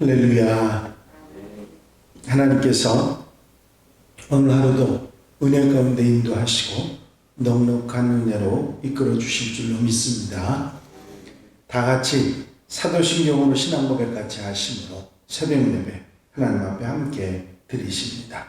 할렐루야. 하나님께서 오늘 하루도 은혜 가운데 인도하시고 넉넉한 은혜로 이끌어 주실 줄로 믿습니다. 다 같이 사도신경으로 신앙 고백 같이 하심으로 새벽 예배 하나님 앞에 함께 드리십니다.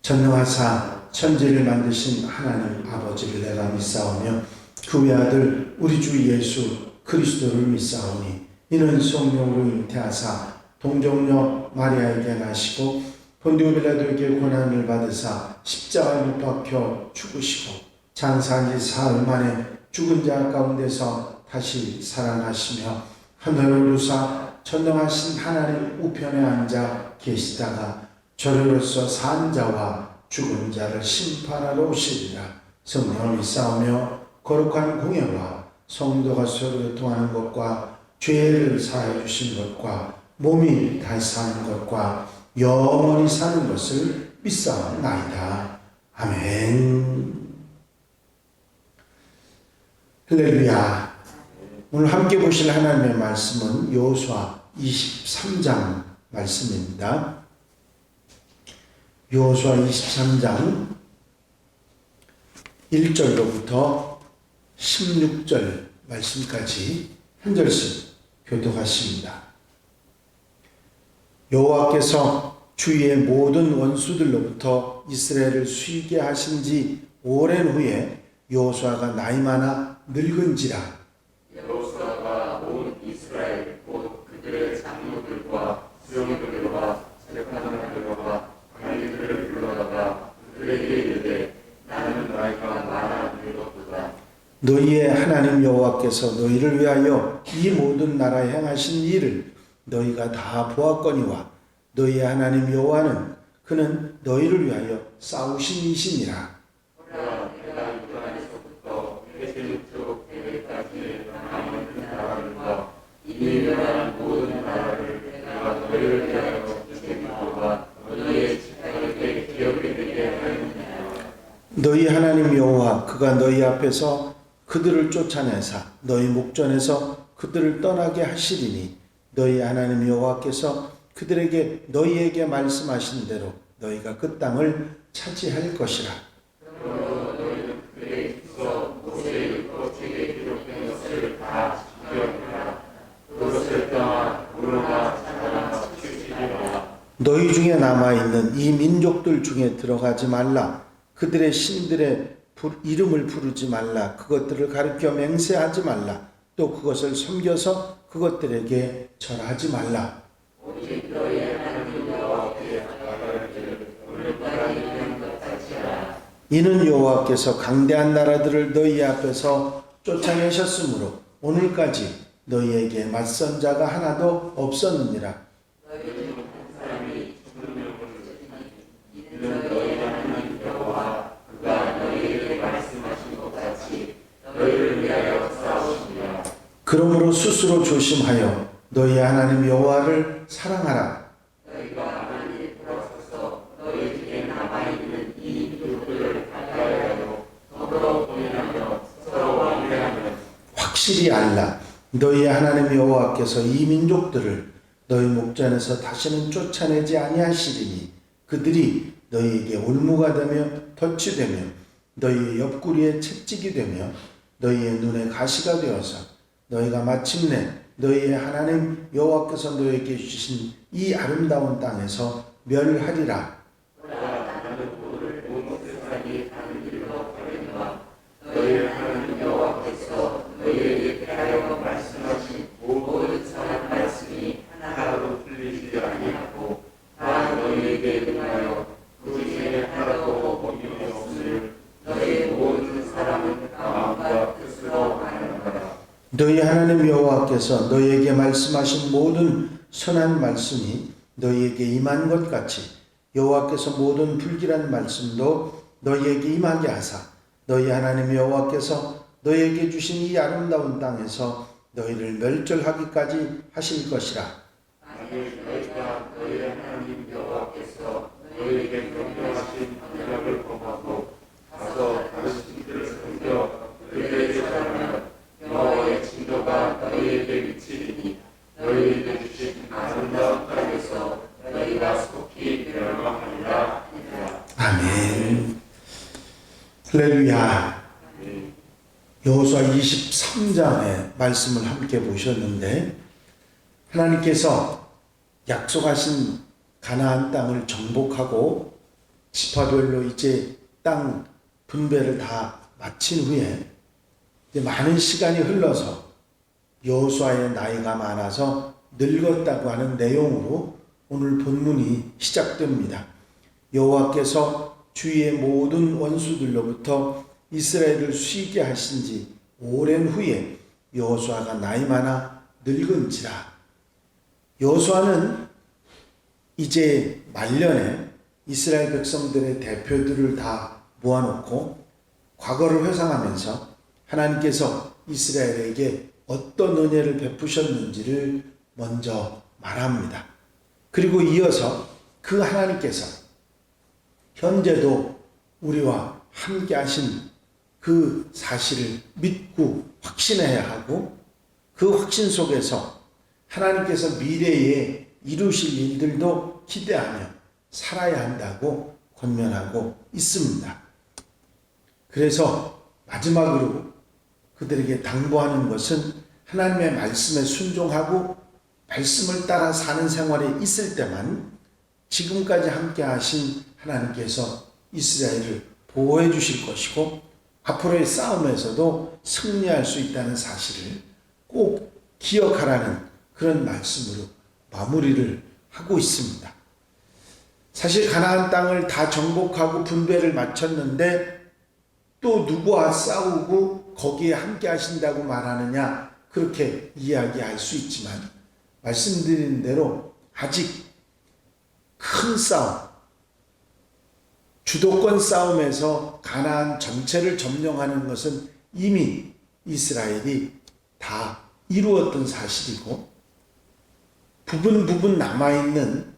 전능하사 천지를 만드신 하나님 아버지를 내가 믿사오며 그 외아들 우리 주 예수 그리스도를 믿사오니 이는 성령으로 잉태하사 동정녀 마리아에게 나시고 본디오 빌라도에게 고난을 받으사 십자가에 못 박혀 죽으시고 장사한 지 사흘 만에 죽은 자 가운데서 다시 살아나시며 하늘을 오르사 전능하신 하나님 우편에 앉아 계시다가 저리로서 산 자와 죽은 자를 심판하러 오시리라. 성령을 믿사오며 거룩한 공예와 성도가 서로 교통하는 것과 죄를 사하여 주신 것과 몸이 다시 사는 것과 영원히 사는 것을 믿사옵나이다. 아멘. 할렐루야. 오늘 함께 보실 하나님의 말씀은 여호수아 23장 말씀입니다. 여호수아 23장 1절로부터 16절 말씀까지 한 절씩 교독하십니다. 여호와께서 주위의 모든 원수들로부터 이스라엘을 수이게 하신 지 오랜 후에 여호수아가 나이 많아 늙은지라. 여호수아가 온 이스라엘 곧 그들의 장로들과 수령들과 재판장들과 관리들을 불러다가 그들에게 이르되 나는 나이가 많아 늙었도다. 너희의 하나님 여호와께서 너희를 위하여 이 모든 나라에 행하신 일을 너희가 다 보았거니와 너희의 하나님 여호와는 그는 너희를 위하여 싸우신 이시니라. 내가 유다에서부터 베들쪽 대회까지 남은 나라들과 이미 멸한 모든 나라를 내가 너희를 위하여 지키고와 너희의 지파에게 기업이 되게 하였느니라. 너희 하나님 여호와 그가 너희 앞에서 그들을 쫓아내사 너희 목전에서 그들을 떠나게 하시리니 너희 하나님 여호와께서 그들에게 너희에게 말씀하신 대로 너희가 그 땅을 차지할 것이라. 그러므로 너희는 그들의 기서 모세의 율법책에 기록된 것을 다 지켜라. 그것을 떠나 우르나 자라나 치우치지 말라. 너희 중에 남아있는 이 민족들 중에 들어가지 말라. 그들의 신들의 이름을 부르지 말라. 그것들을 가르쳐 맹세하지 말라. 또 그것을 섬겨서 그것들에게 절하지 말라. 오직 너희의 하나님 여호와께 나라를 오늘까지 있는 것 같이라. 이는 여호와께서 강대한 나라들을 너희 앞에서 쫓아내셨으므로 오늘까지 너희에게 맞선 자가 하나도 없었느니라. 너희 중 한 사람이 죽는 명을 지니 이는 너희 하나님 여호와 그가 너희에게 말씀하신 것 같이 너희를 위하여 싸우시니라. 그러므로 스스로 조심하여 너희 하나님 여호와를 사랑하라. 너희가 하나님께 돌아서서 너희 중에 남아있는 이 민족들을 가까이하여 더불어 동행하며 서로 왕래하며 확실히 알라. 너희 하나님 여호와께서 이 민족들을 너희 목전에서 다시는 쫓아내지 아니하시리니 그들이 너희에게 올무가 되며 덫이 되며 너희 옆구리에 채찍이 되며 너희의 눈에 가시가 되어서 너희가 마침내 너희의 하나님 여호와께서 너희에게 주신 이 아름다운 땅에서 멸하리라. 나는 오늘 온 세상이 가는 길로 가려니와 너희의 하나님 여호와께서 너희에게 대하여 말씀하신 모든 사람 말씀이 하나도 틀리지 아니하고 다 너희에게 응하여 그 중에 하나도 범임이 없을 너희 모든 사람은 마음과 뜻으로 하는 거라. 너희 하나님 여호와께서 너희에게 말씀하신 모든 선한 말씀이 너희에게 임한 것 같이 여호와께서 모든 불길한 말씀도 너희에게 임하게 하사 너희 하나님 여호와께서 너희에게 주신 이 아름다운 땅에서 너희를 멸절하기까지 하실 것이라. 만일 너희가 너희의 하나님 여호와께서 너희에게 명령하신 언약을 범하고 가서 다른 신들을 섬겨 그들에게 절하면 여호와의 징조가 너희에게 미치리니 너희에게 주신 아름다운 땅에 할렐루야. 여호수아 23장의 말씀을 함께 보셨는데, 하나님께서 약속하신 가나안 땅을 정복하고 지파별로 이제 땅 분배를 다 마친 후에 이제 많은 시간이 흘러서 여호수아의 나이가 많아서 늙었다고 하는 내용으로 오늘 본문이 시작됩니다. 여호와께서 주위의 모든 원수들로부터 이스라엘을 쉬게 하신 지 오랜 후에 여호수아가 나이 많아 늙은지라. 여호수아는 이제 말년에 이스라엘 백성들의 대표들을 다 모아놓고 과거를 회상하면서 하나님께서 이스라엘에게 어떤 은혜를 베푸셨는지를 먼저 말합니다. 그리고 이어서 그 하나님께서 현재도 우리와 함께 하신 그 사실을 믿고 확신해야 하고, 그 확신 속에서 하나님께서 미래에 이루실 일들도 기대하며 살아야 한다고 권면하고 있습니다. 그래서 마지막으로 그들에게 당부하는 것은 하나님의 말씀에 순종하고 말씀을 따라 사는 생활에 있을 때만 지금까지 함께 하신 하나님께서 이스라엘을 보호해 주실 것이고 앞으로의 싸움에서도 승리할 수 있다는 사실을 꼭 기억하라는 그런 말씀으로 마무리를 하고 있습니다. 사실 가나안 땅을 다 정복하고 분배를 마쳤는데 또 누구와 싸우고 거기에 함께 하신다고 말하느냐, 그렇게 이야기할 수 있지만 말씀드린 대로 아직 큰 싸움, 주도권 싸움에서 가나안 전체를 점령하는 것은 이미 이스라엘이 다 이루었던 사실이고, 부분 남아있는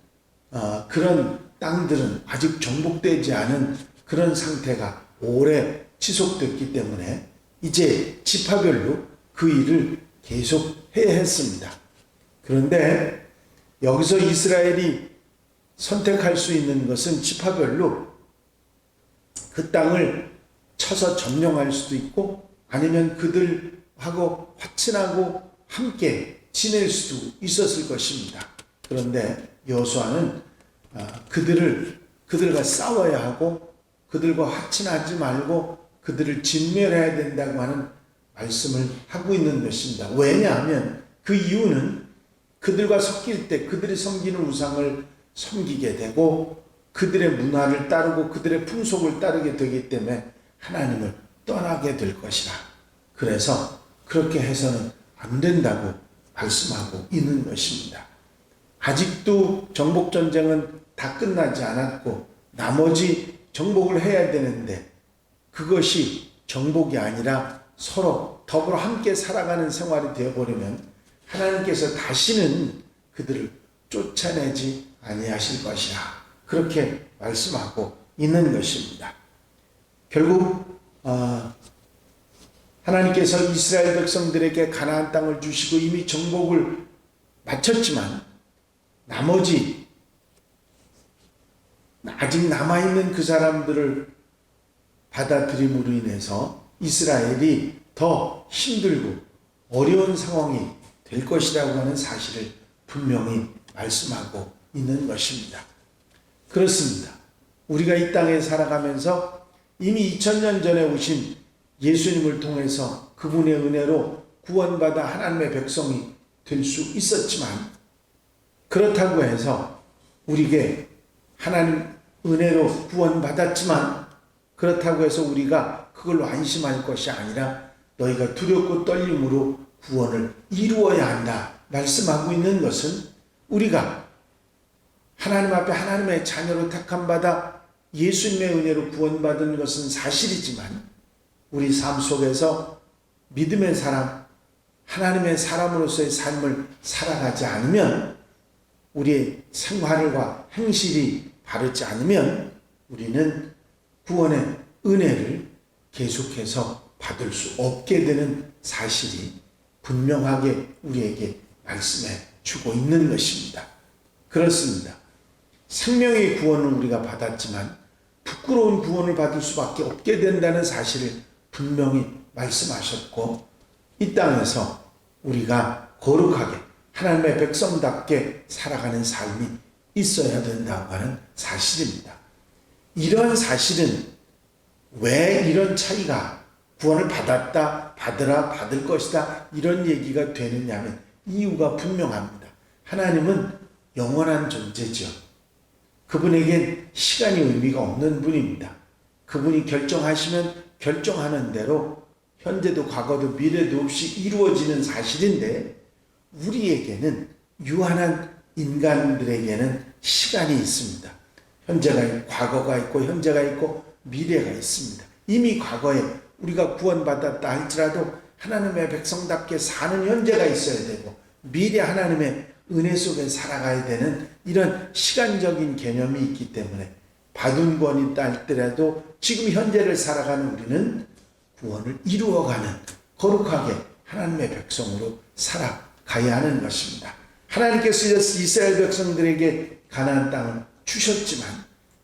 그런 땅들은 아직 정복되지 않은 그런 상태가 오래 지속됐기 때문에 이제 지파별로 그 일을 계속 해야 했습니다. 그런데 여기서 이스라엘이 선택할 수 있는 것은 지파별로 그 땅을 쳐서 점령할 수도 있고, 아니면 그들하고 화친하고 함께 지낼 수도 있었을 것입니다. 그런데 여호수아는 그들과 싸워야 하고 그들과 화친하지 말고 그들을 진멸해야 된다고 하는 말씀을 하고 있는 것입니다. 왜냐하면 그 이유는 그들과 섞일 때 그들이 섬기는 우상을 섬기게 되고 그들의 문화를 따르고 그들의 풍속을 따르게 되기 때문에 하나님을 떠나게 될 것이라. 그래서 그렇게 해서는 안 된다고 말씀하고 있는 것입니다. 아직도 정복전쟁은 다 끝나지 않았고 나머지 정복을 해야 되는데, 그것이 정복이 아니라 서로 더불어 함께 살아가는 생활이 되어버리면 하나님께서 다시는 그들을 쫓아내지 아니하실 것이라, 그렇게 말씀하고 있는 것입니다. 결국 하나님께서 이스라엘 백성들에게 가나안 땅을 주시고 이미 정복을 마쳤지만 나머지 아직 남아있는 그 사람들을 받아들임으로 인해서 이스라엘이 더 힘들고 어려운 상황이 될 것이라고 하는 사실을 분명히 말씀하고 있는 것입니다. 그렇습니다. 우리가 이 땅에 살아가면서 이미 2000년 전에 오신 예수님을 통해서 그분의 은혜로 구원받아 하나님의 백성이 될 수 있었지만, 그렇다고 해서 우리에게 하나님 은혜로 구원받았지만 그렇다고 해서 우리가 그걸로 안심할 것이 아니라 너희가 두렵고 떨림으로 구원을 이루어야 한다 말씀하고 있는 것은, 우리가 하나님 앞에 하나님의 자녀로 택함받아 예수님의 은혜로 구원받은 것은 사실이지만 우리 삶 속에서 믿음의 사람, 하나님의 사람으로서의 삶을 살아가지 않으면, 우리의 생활과 행실이 바르지 않으면 우리는 구원의 은혜를 계속해서 받을 수 없게 되는 사실이 분명하게 우리에게 말씀해 주고 있는 것입니다. 그렇습니다. 생명의 구원을 우리가 받았지만 부끄러운 구원을 받을 수밖에 없게 된다는 사실을 분명히 말씀하셨고, 이 땅에서 우리가 거룩하게 하나님의 백성답게 살아가는 삶이 있어야 된다고 하는 사실입니다. 이런 사실은 왜 이런 차이가 구원을 받았다, 받으라, 받을 것이다 이런 얘기가 되느냐면 이유가 분명합니다. 하나님은 영원한 존재죠. 그분에겐 시간이 의미가 없는 분입니다. 그분이 결정하시면 결정하는 대로 현재도 과거도 미래도 없이 이루어지는 사실인데, 우리에게는 유한한 인간들에게는 시간이 있습니다. 현재가 있고 과거가 있고 현재가 있고 미래가 있습니다. 이미 과거에 우리가 구원받았다 할지라도 하나님의 백성답게 사는 현재가 있어야 되고, 미래 하나님의 은혜 속에 살아가야 되는 이런 시간적인 개념이 있기 때문에 받은 구원이 있다 할지라도 지금 현재를 살아가는 우리는 구원을 이루어가는 거룩하게 하나님의 백성으로 살아가야 하는 것입니다. 하나님께서 이스라엘 백성들에게 가나안 땅을 주셨지만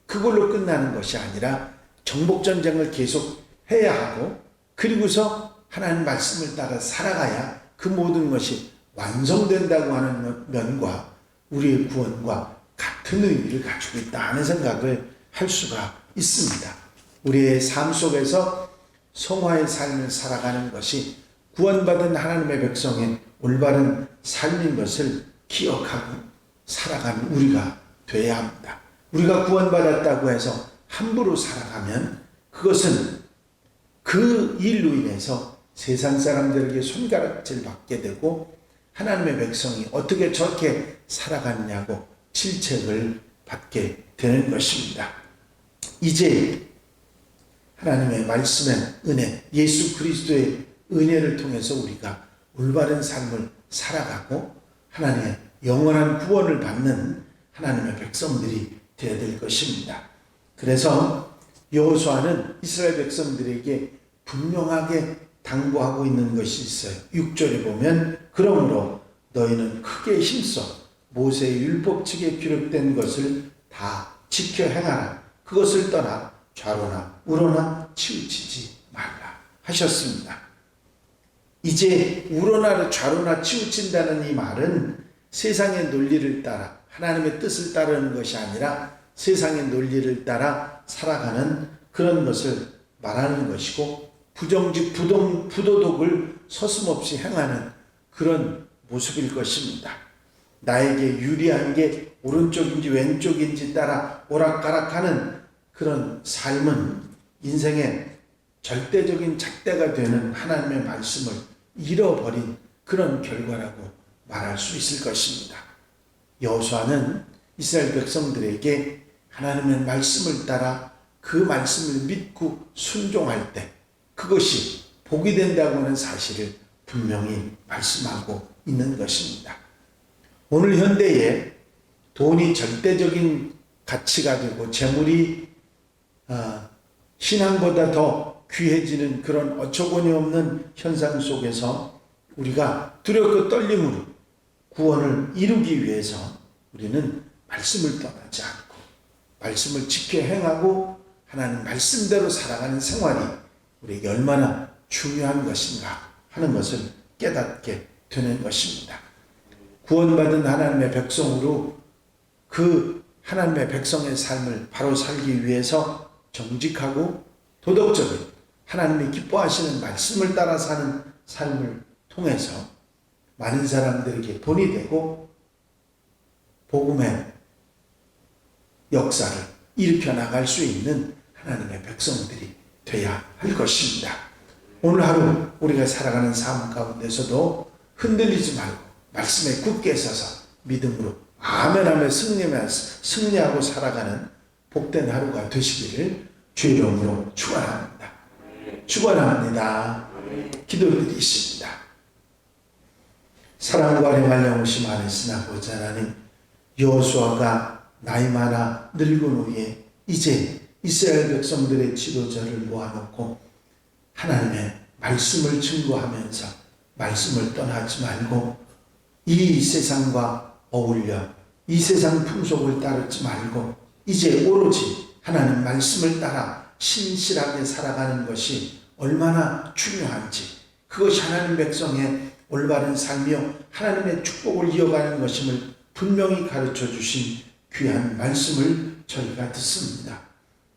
그걸로 끝나는 것이 아니라 정복전쟁을 계속 해야 하고, 그리고서 하나님 말씀을 따라 살아가야 그 모든 것이 완성된다고 하는 면과 우리의 구원과 같은 의미를 가지고 있다 하는 생각을 할 수가 있습니다. 우리의 삶 속에서 성화의 삶을 살아가는 것이 구원받은 하나님의 백성의 올바른 삶인 것을 기억하고 살아가는 우리가 되어야 합니다. 우리가 구원받았다고 해서 함부로 살아가면 그것은 그 일로 인해서 세상 사람들에게 손가락질 받게 되고, 하나님의 백성이 어떻게 저렇게 살아갔냐고 질책을 받게 되는 것입니다. 이제 하나님의 말씀의 은혜, 예수 그리스도의 은혜를 통해서 우리가 올바른 삶을 살아가고 하나님의 영원한 구원을 받는 하나님의 백성들이 되어야 될 것입니다. 그래서 여호수아는 이스라엘 백성들에게 분명하게 당부하고 있는 것이 있어요. 6절에 보면 그러므로 너희는 크게 힘써 모세의 율법책에 기록된 것을 다 지켜 행하라. 그것을 떠나 좌로나 우로나 치우치지 말라 하셨습니다. 이제 우로나 좌로나 치우친다는 이 말은 세상의 논리를 따라 하나님의 뜻을 따르는 것이 아니라 세상의 논리를 따라 살아가는 그런 것을 말하는 것이고, 부정직 부도덕을 서슴없이 행하는 그런 모습일 것입니다. 나에게 유리한 게 오른쪽인지 왼쪽인지 따라 오락가락하는 그런 삶은 인생의 절대적인 잣대가 되는 하나님의 말씀을 잃어버린 그런 결과라고 말할 수 있을 것입니다. 여호수아는 이스라엘 백성들에게 하나님의 말씀을 따라 그 말씀을 믿고 순종할 때 그것이 복이 된다고 하는 사실을 분명히 말씀하고 있는 것입니다. 오늘 현대에 돈이 절대적인 가치가 되고 재물이 신앙보다 더 귀해지는 그런 어처구니 없는 현상 속에서 우리가 두렵고 떨림으로 구원을 이루기 위해서 우리는 말씀을 떠나지 않고 말씀을 지켜 행하고 하나님 말씀대로 살아가는 생활이 우리에게 얼마나 중요한 것인가 하는 것을 깨닫게 되는 것입니다. 구원받은 하나님의 백성으로 그 하나님의 백성의 삶을 바로 살기 위해서 정직하고 도덕적인 하나님이 기뻐하시는 말씀을 따라 사는 삶을 통해서 많은 사람들에게 본이 되고 복음의 역사를 일으켜 나갈 수 있는 하나님의 백성들이 되어야 할 것입니다. 오늘 하루 우리가 살아가는 삶 가운데서도 흔들리지 말고 말씀에 굳게 서서 믿음으로 아멘하며 승리하고 살아가는 복된 하루가 되시기를 주의 이름으로 축원합니다. 축원합니다. 기도드리십니다. 사랑과 행할 영우심 안에서나 보자 하나님, 여호수아가 나이 많아 늙은 후에 이제 이스라엘 백성들의 지도자를 모아놓고 하나님의 말씀을 증거하면서 말씀을 떠나지 말고 이 세상과 어울려 이 세상 풍속을 따르지 말고 이제 오로지 하나님 말씀을 따라 신실하게 살아가는 것이 얼마나 중요한지, 그것이 하나님 백성의 올바른 삶이요 하나님의 축복을 이어가는 것임을 분명히 가르쳐 주신 귀한 말씀을 저희가 듣습니다.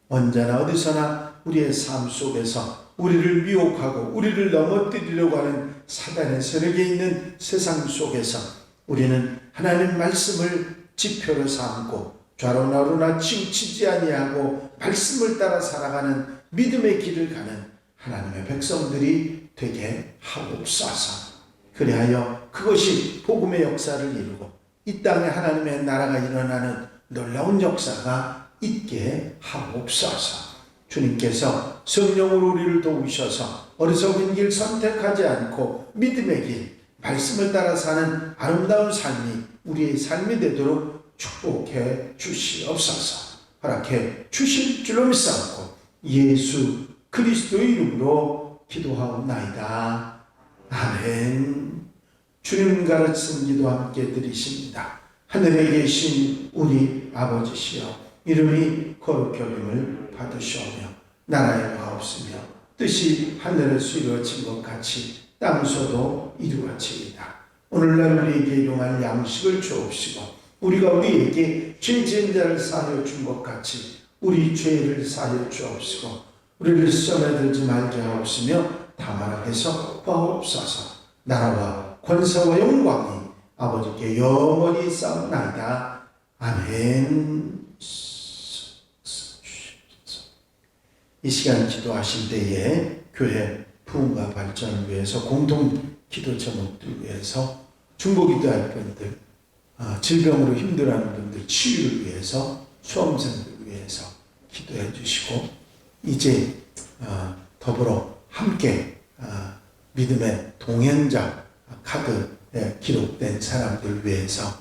언제나 어디서나 우리의 삶 속에서 우리를 미혹하고 우리를 넘어뜨리려고 하는 사단의 세력에 있는 세상 속에서 우리는 하나님 말씀을 지표로 삼고 좌로나로나 치우치지 아니하고 말씀을 따라 살아가는 믿음의 길을 가는 하나님의 백성들이 되게 하옵소서. 그리하여 그것이 복음의 역사를 이루고 이 땅에 하나님의 나라가 일어나는 놀라운 역사가 있게 하옵소서. 주님께서 성령으로 우리를 도우셔서 어리석은 길 선택하지 않고 믿음의 길, 말씀을 따라 사는 아름다운 삶이 우리의 삶이 되도록 축복해 주시옵소서. 허락해 주실 줄로 믿사옵고 예수 그리스도의 이름으로 기도하옵나이다. 아멘. 주님 가르친 기도 함께 드리십니다. 하늘에 계신 우리 아버지시여, 이름이 거룩히 여김을 받으시오며 나라의 마옵시며 뜻이 하늘에서 이루어진 것 같이 땅에서도 이루어지이다. 오늘날 우리에게 일용할 양식을 주옵시고 우리가 우리에게 죄 지은 자를 사하여 준 것 같이 우리 죄를 사하여 주옵시고 우리를 시험에 들지 말게 하옵시며 다만 악에서 구하옵소서. 나라와 권세와 영광이 아버지께 영원히 있사옵나이다. 아멘. 이 시간 기도하실 때에 교회 부흥과 발전을 위해서 공동 기도 제목들 위해서 중보기도할 분들, 질병으로 힘들어하는 분들 치유를 위해서, 수험생들 위해서 기도해 주시고, 이제 더불어 함께 믿음의 동행자 카드에 기록된 사람들 위해서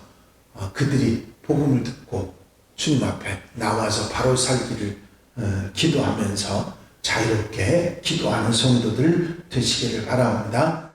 그들이 복음을 듣고 주님 앞에 나와서 바로 살기를 기도하면서 자유롭게 기도하는 성도들 되시기를 바랍니다.